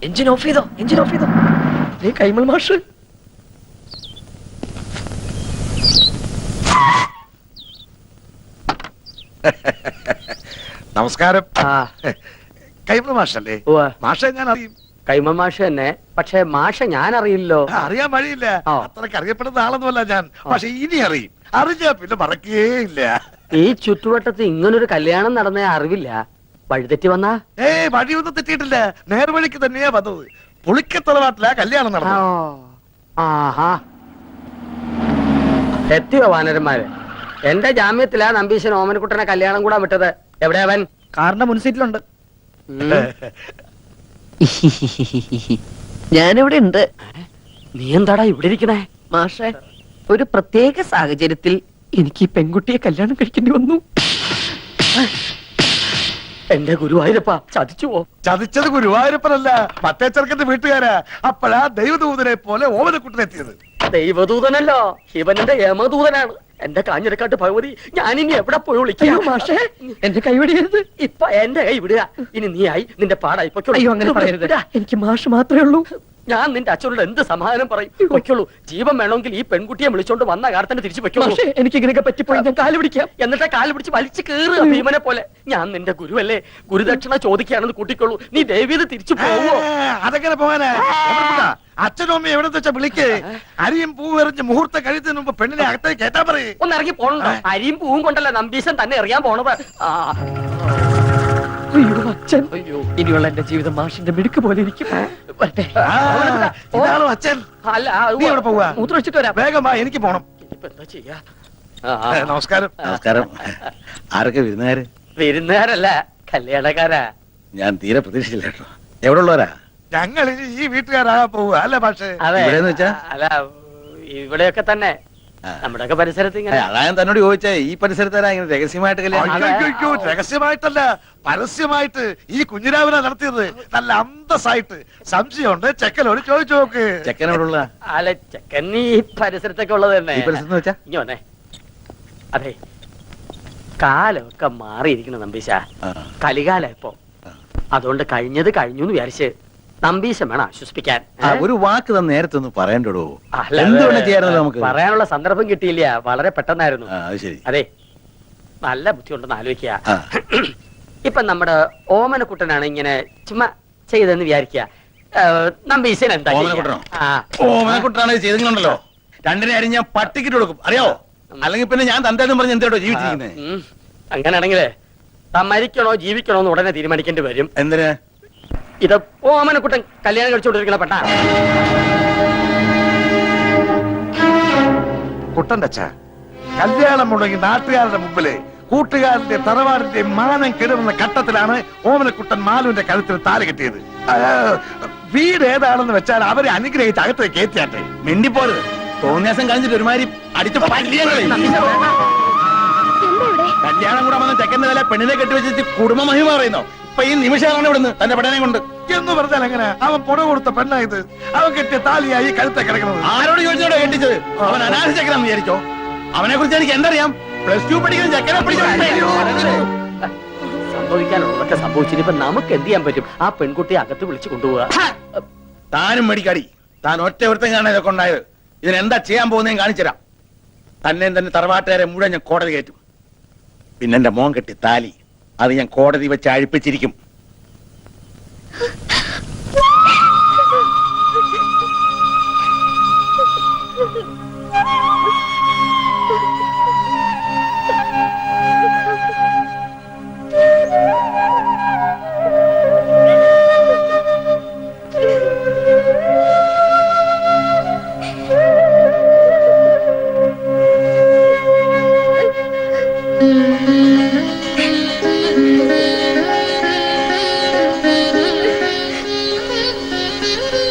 Engine off ചെയ്തോ, engine off ചെയ്തോ. കൈമൾ മാഷ് നമസ്കാരം. കൈമൾ മാഷല്ലേ? മാഷെ ഞാൻ അറിയും. കൈമൾ മാഷ് തന്നെ. പക്ഷെ മാഷ ഞാൻ അറിയില്ലോ. അറിയാൻ വഴിയില്ല, അത്രക്ക് അറിയപ്പെടുന്ന ആളൊന്നുമല്ല ഞാൻ. പക്ഷെ ഇനി അറിയും. അറിഞ്ഞാ പിന്നെ മറക്കേയില്ല. ഈ ചുറ്റുവട്ടത്ത് ഇങ്ങനൊരു കല്യാണം നടന്ന അറിവില്ല. വഴിതെറ്റി വന്നാ? വഴിയൊന്നും തെറ്റിയിട്ടില്ല, നേർവഴിക്ക് തന്നെയാ വന്നത്. പുളിക്കത്തറവാട്ടിലാ കല്യാണം നടന്നത്. ആഹാ, എത്തിയോ വാനരന്മാര്? എന്റെ ജാമ്യത്തിലാ നമ്പീശൻ ഓമനക്കുട്ടനെ കല്യാണം കൂടാൻ വിട്ടത്. എവിടെയാ അവൻ? കാറിന്റെ മുൻസീറ്റിലുണ്ട്. ഞാനിവിടെ ഉണ്ട്. നീ എന്താടാ ഇവിടെ ഇരിക്കണേ? മാഷെ, ഒരു പ്രത്യേക സാഹചര്യത്തിൽ എനിക്ക് ഈ പെൺകുട്ടിയെ കല്യാണം കഴിക്കേണ്ടി വന്നു. എന്റെ ഗുരുവായൂരപ്പ, ചതിച്ചുവോ? ചതിച്ചത് ഗുരുവായൂരപ്പനല്ല, മറ്റേ ചെറുക്കന്റെ വീട്ടുകാരാ. അപ്പോഴാ ദൈവദൂതനെ പോലെ ഓമനക്കുട്ടനെത്തിയത്. ദൈവദൂതനല്ലോ, ശിവനന്റെ യമദൂതനാണ്. എന്റെ കാഞ്ഞിരക്കാട്ട് ഭഗവതി, ഞാനിനി എവിടെ പോയി വിളിക്കാം? മാഷെ, എന്റെ കൈ വിടരുത്. ഇപ്പൊ എന്റെ കൈ വിടുക. ഇനി നീ ആയി, നിന്റെ പാടായി. അയ്യോ, അങ്ങനെ പറയരുത്. എനിക്ക് മാഷ് മാത്രമേ ഉള്ളൂ. ഞാൻ നിന്റെ അച്ഛനോട് എന്ത് സമാധാനം പറയും? പൊയ്ക്കോളൂ. ജീവൻ വേണമെങ്കിൽ ഈ പെൺകുട്ടിയെ വിളിച്ചോണ്ട് വന്ന കാലത്തിന് തിരിച്ചു പൊയ്ക്കോളൂ. എനിക്ക് ഇങ്ങനെയൊക്കെ പറ്റിപ്പോയി ഞാൻ കാല് പിടിക്കാം. എന്നിട്ട് കാല് പിടിച്ച് വലിച്ചു കയറുക ഭീമനെ പോലെ. ഞാൻ നിന്റെ ഗുരുവല്ലേ, ഗുരുദക്ഷിണ ചോദിക്കുകയാണെന്ന് കൂട്ടിക്കൊള്ളൂ. നീ ദേവീത് തിരിച്ചു പോവോ? അതെങ്ങനെ പോവാനാ? അച്ഛനും അമ്മയും എവിടെ വെച്ചാ വിളിക്ക്. അരിയും പൂവും എറിഞ്ഞ് മുഹൂർത്തം കഴിയുന്നതിന് മുമ്പ് പെണ്ണിനെ അകത്തേക്ക് കേട്ടാ പറയും. ഒന്ന് ഇറങ്ങി പോണോ? അരിയും പൂവും കൊണ്ടല്ല നമ്പീശൻ തന്നെ എറിയാൻ പോണത്. അയ്യോ അച്ഛൻ, ഇനിയുള്ള എന്റെ ജീവിതം മാഷിന്റെ മിടുക്ക് പോലെ ഇരിക്കും. ഇതാണോ അച്ഛൻ? അല്ല, നീ എവിടെ പോവാ? മൂത്രം വെച്ചിട്ട് വരാം. വേഗം വാ, എനിക്ക് പോണം. ഇനിയിപ്പോ എന്താ ചെയ്യാ? നമസ്കാരം. നമസ്കാരം. ആരൊക്കെ വിരുന്നുകാര്? വിരുന്നുകാരല്ല, കല്യാണക്കാരാ. ഞാൻ തീരെ പ്രതീക്ഷിച്ചില്ല കേട്ടോ. എവിടെ ഉള്ളവരാ? ഞങ്ങൾ ഇനി ഈ വീട്ടുകാരാകാൻ പോവുക അല്ലേ പക്ഷേ? ഇവിടെന്ന് വെച്ചാ? അല്ല, ഇവിടെയൊക്കെ തന്നെ നമ്മുടെയൊക്കെ പരിസരത്ത് ഇങ്ങനെ. അതാ ഞാൻ തന്നോട് ചോദിച്ചേ, ഈ പരിസരത്താരാ ഇങ്ങനെ രഹസ്യമായിട്ട് കല്യാണം? രഹസ്യമായിട്ടല്ല, പരസ്യമായിട്ട് ഈ കുഞ്ഞിരാവിനെ നടത്തിയത്. നല്ല അന്തസ്സായിട്ട്. സംശയമുണ്ട്, ചെക്കനോട് ചോദിച്ചു നോക്ക്. ചെക്കനോടുള്ള? അല്ല, ചെക്കൻ ഈ പരിസരത്തൊക്കെ ഉള്ളത് തന്നെ. ഈ പരിസരത്ത് വെച്ചാ? ഇനി വന്നേ. അതെ, കാലമൊക്കെ മാറിയിരിക്കണം നമ്പീശ. കലികാല ഇപ്പൊ. അതുകൊണ്ട് കഴിഞ്ഞത് കഴിഞ്ഞു എന്ന് വിചാരിച്ച് നമ്പീശം വേണം ആശ്വസിപ്പിക്കാൻ. ഒരു വാക്ക് തന്നെ നേരത്തെ ഒന്ന് പറയണ്ടോ? എന്തുകൊണ്ട് ചെയ്യാറുണ്ട്? നമുക്ക് പറയാനുള്ള സന്ദർഭം കിട്ടിയില്ല, വളരെ പെട്ടെന്നായിരുന്നു. ശരി. അതെ, നല്ല ബുദ്ധിയുണ്ടെന്ന് ആലോചിക്കുക. ഇപ്പൊ നമ്മുടെ ഓമനക്കുട്ടനാണ് ഇങ്ങനെ ചുമ്മാ ചെയ്തെന്ന് വിചാരിക്കുക. നമ്പീശൻ എന്താ? ഓമനക്കുട്ടനാണ് ചെയ്തിട്ടുണ്ടല്ലോ. രണ്ടിനെ അരി ഞാൻ പട്ടിക്കിട്ട് കൊടുക്കും, അറിയാവോ? അല്ലെങ്കിൽ പിന്നെ ഞാൻ തന്തേന്നും പറഞ്ഞ് എന്തോ ജീവിച്ചിരിക്കുന്നത്. അങ്ങനെയാണെങ്കിലേ മരിക്കണോ ജീവിക്കണോ എന്ന് ഉടനെ തീരുമാനിക്കേണ്ടി വരും. എന്തിന്? ഇത് ഓമനക്കുട്ടൻ കല്യാണം കഴിച്ചോണ്ടിരിക്കണ പെട്ട കുട്ടന്റെ അച്ഛ, കല്യാണം മുടങ്ങി നാട്ടുകാരുടെ മുമ്പില് കൂട്ടുകാരന്റെ തറവാടിന്റെ മാനം കെടുന്ന ഘട്ടത്തിലാണ് ഓമനക്കുട്ടൻ മാലുവിന്റെ കഴുത്തിൽ താല് കെട്ടിയത്. വീട് ഏതാണെന്ന് വെച്ചാൽ അവരെ അനുഗ്രഹിച്ച് അകത്തേക്ക് കയറ്റിയാട്ടെ. മിണ്ടിപ്പോരുത്. തോന്നിയാസം കഴിഞ്ഞിട്ട് ഒരുമാതിരി അടിച്ചു കല്യാണം കൂടെ വന്ന ചെക്കന്റെ തല പെണ്ണിനെ കെട്ടിവെച്ചിട്ട് കുടുംബ മഹിമ പറയുന്നോ? ഇപ്പൊ ഈ നിമിഷമാണ് ഇവിടുന്ന് തന്റെ പെടനെ കൊണ്ട് എന്ന് പറഞ്ഞാൽ എങ്ങനെ? അവൻ പുട കൊടുത്ത പെണ്ണായത്. അവൻ കെട്ടിയ താലിയായി കഴുത്തെ കിടക്കുന്നത്. ആരോട് ചോദിച്ചോടോ കെട്ടിച്ചത്? അവൻ അനാഥ ചെക്കനാന്ന് വിചാരിച്ചോ? അവനെ കുറിച്ച് എനിക്ക് എന്തറിയാം? +2 പഠിക്കുന്ന ചെക്കനെ സംഭവിക്കാനുള്ളതൊക്കെ സംഭവിച്ചിട്ട് നമുക്ക് എന്ത് ചെയ്യാൻ പറ്റും? ആ പെൺകുട്ടിയെ അകത്ത് വിളിച്ചു കൊണ്ടുപോവുക. താനും മേടിക്കാടി. താൻ ഒറ്റ ഒരുത്തം കാണാൻ ഇതൊക്കെ ഉണ്ടായത്. ഇതിനെന്താ ചെയ്യാൻ പോകുന്നതും കാണിച്ചുതരാം. തന്നെയും തന്നെ തറവാട്ടുകാരെ മുഴുവൻ ഞാൻ കോടതി കയറ്റും. പിന്നെ എന്റെ മോൻ കെട്ടി താലി അത് ഞാൻ കോടതി വെച്ച് അഴിപ്പിച്ചിരിക്കും.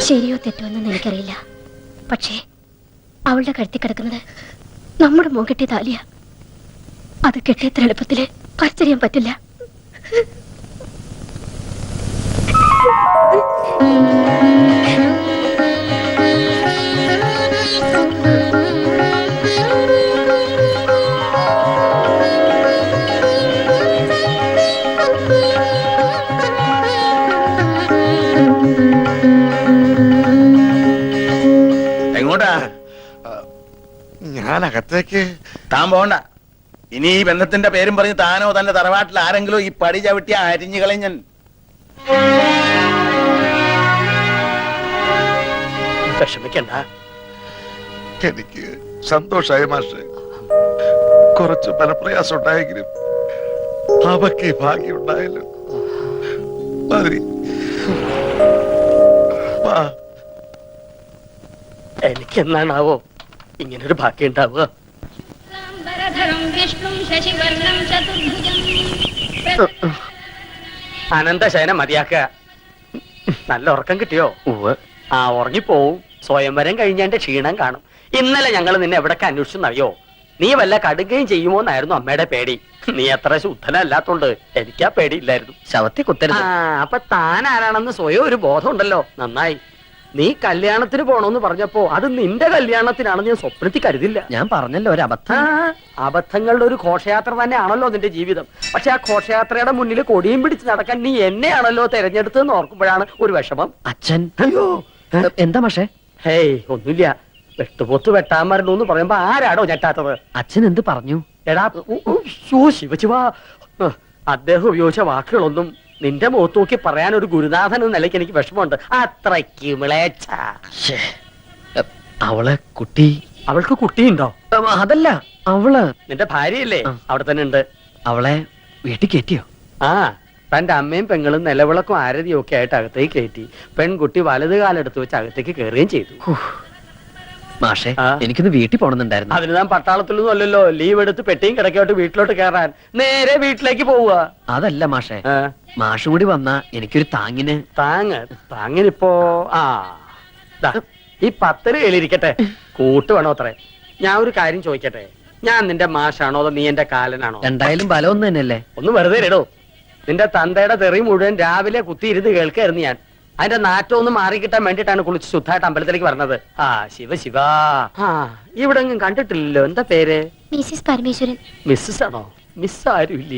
ശരിയോ തെറ്റോ എന്നെന്ന് എനിക്കറിയില്ല. പക്ഷേ അവളുടെ കഴുത്തി കിടക്കുന്നത് നമ്മുടെ മോൻ കെട്ടിയ താലിയ. അത് കെട്ടിയത്ര എളുപ്പത്തില് പറിച്ചറിയാൻ പറ്റില്ല. അകത്തേക്ക്. താൻ പോണ്ട. ഇനി ഈ ബന്ധത്തിന്റെ പേരും പറഞ്ഞ് താനോ തന്റെ തറവാട്ടിൽ ആരെങ്കിലും ഈ പടി ചവിട്ടിയ അരിഞ്ഞു കളഞ്ഞൻ. വിഷമിക്കണ്ട. എനിക്ക് സന്തോഷായ മാഷെ. കുറച്ച് മനപ്രയാസം ഉണ്ടായെങ്കിലും അവക്ക് ഈ ഭാഗ്യം ഉണ്ടായല്ലോ. മതി. വാ. എനിക്കെന്നാണാവോ ഇങ്ങനൊരു ഭാഗ്യം ഉണ്ടാവുക? ശാംബരധരം വിഷ്ണും ശശിവർണം ചതുർഭുജം അനന്തശയനം മതിയാക്കുക. നല്ല ഉറക്കം കിട്ടിയോ? ആ ഉറങ്ങിപ്പോവും. സ്വയംവരം കഴിഞ്ഞാന്റെ ക്ഷീണം കാണും. ഇന്നലെ ഞങ്ങൾ നിന്നെ എവിടൊക്കെ അന്വേഷിച്ചെന്നറിയോ? നീ വല്ല കടുകയും ചെയ്യുമോന്നായിരുന്നു അമ്മയുടെ പേടി. നീ അത്ര ശുദ്ധനല്ലാത്തോണ്ട് എനിക്കാ പേടിയില്ലായിരുന്നു. ശവത്തി കുത്തരുത്. അപ്പൊ താൻ ആരാണെന്ന് സ്വയം ഒരു ബോധം ഉണ്ടല്ലോ. നന്നായി. നീ കല്യാണത്തിന് പോണോന്ന് പറഞ്ഞപ്പോ അത് നിന്റെ കല്യാണത്തിനാണെന്ന് ഞാൻ സ്വപ്നത്തിൽ കരുതില്ല. ഞാൻ പറഞ്ഞല്ലോ ഒരു അബദ്ധം. അബദ്ധങ്ങളുടെ ഒരു ഘോഷയാത്ര തന്നെയാണല്ലോ നിന്റെ ജീവിതം. പക്ഷെ ആ ഘോഷയാത്രയുടെ മുന്നിൽ കൊടിയും പിടിച്ച് നടക്കാൻ നീ എന്നെയാണല്ലോ തെരഞ്ഞെടുത്തതെന്ന് ഓർക്കുമ്പോഴാണ് ഒരു വിഷമം. അച്ഛൻ അയ്യോ, എന്താ മാഷേ? ഹേയ് ഒന്നുമില്ല. വെട്ടുപോത്ത് വെട്ടാൻ മരണു എന്ന് പറയുമ്പോ ആരാടോ ഞെട്ടാത്തത്? അച്ഛൻ എന്ത് പറഞ്ഞു? എടാ ശിവശിവ, അദ്ദേഹം ഉപയോഗിച്ച വാക്കുകളൊന്നും നിന്റെ മുഖത്ത് നോക്കി പറയാൻ ഒരു ഗുരുനാഥൻ എന്ന നിലയ്ക്ക് എനിക്ക് വിഷമമുണ്ട്. അത്രയ്ക്ക് വിളേച്ച. ശ്ശേ. അവളെ കുട്ടി. അവൾക്ക് കുട്ടിയുണ്ടോ? അതല്ല, അവള് നിന്റെ ഭാര്യയല്ലേ? അവിടെ തന്നെ ഉണ്ട്. അവളെ വീട്ടിൽ കയറ്റിയോ? ആ, തന്റെ അമ്മയും പെങ്ങളും നിലവിളക്കും ആരതിയും ഒക്കെ ആയിട്ട് അകത്തേക്ക് കയറ്റി. പെൺകുട്ടി വലത് കാലെടുത്ത് വെച്ച് അകത്തേക്ക് കയറുകയും ചെയ്തു. മാഷേ, ആ. എനിക്കൊന്ന് വീട്ടിൽ പോണെന്നുണ്ടായിരുന്നു. അതിന് താൻ പട്ടാളത്തിലൊന്നും അല്ലല്ലോ. ലീവ് എടുത്ത് പെട്ടിയും കിടക്കോട്ട് വീട്ടിലോട്ട് കയറാൻ നേരെ വീട്ടിലേക്ക് പോവുക. അതല്ല മാഷേ, ആ, മാഷും കൂടി വന്നാ എനിക്കൊരു താങ്ങിന്. താങ്ങിനിപ്പോ ആ ദാ, ഈ 10 കയ്യിലിരിക്കട്ടെ. കൂട്ട് വേണോ അത്രേ? ഞാൻ ഒരു കാര്യം ചോദിക്കട്ടെ. ഞാൻ നിന്റെ മാഷാണോ അതോ നീ എന്റെ കാലനാണോ? രണ്ടായാലും ബലം ഒന്ന് തന്നെയല്ലേ? ഒന്ന് വെറുതെ ഇടോ. നിന്റെ തന്തയുടെ തെറി മുഴുവൻ രാവിലെ കുത്തിയിരുന്ന് കേൾക്കായിരുന്നു ഞാൻ. അതിന്റെ നാറ്റം ഒന്ന് മാറിക്കിട്ടാൻ വേണ്ടിട്ടാണ് കുളിച്ച് ശുദ്ധമായിട്ട് അമ്പലത്തിലേക്ക് പറഞ്ഞത്. ആ ശിവ ശിവ. ആ, ഇവിടെ എങ്ങും കണ്ടിട്ടില്ലല്ലോ. എന്താ പേര്? മിസ്സിസ് പരമേശ്വരൻ. മിസ്സസ് ആണോ? മിസ് ആരും ഇല്ലേ?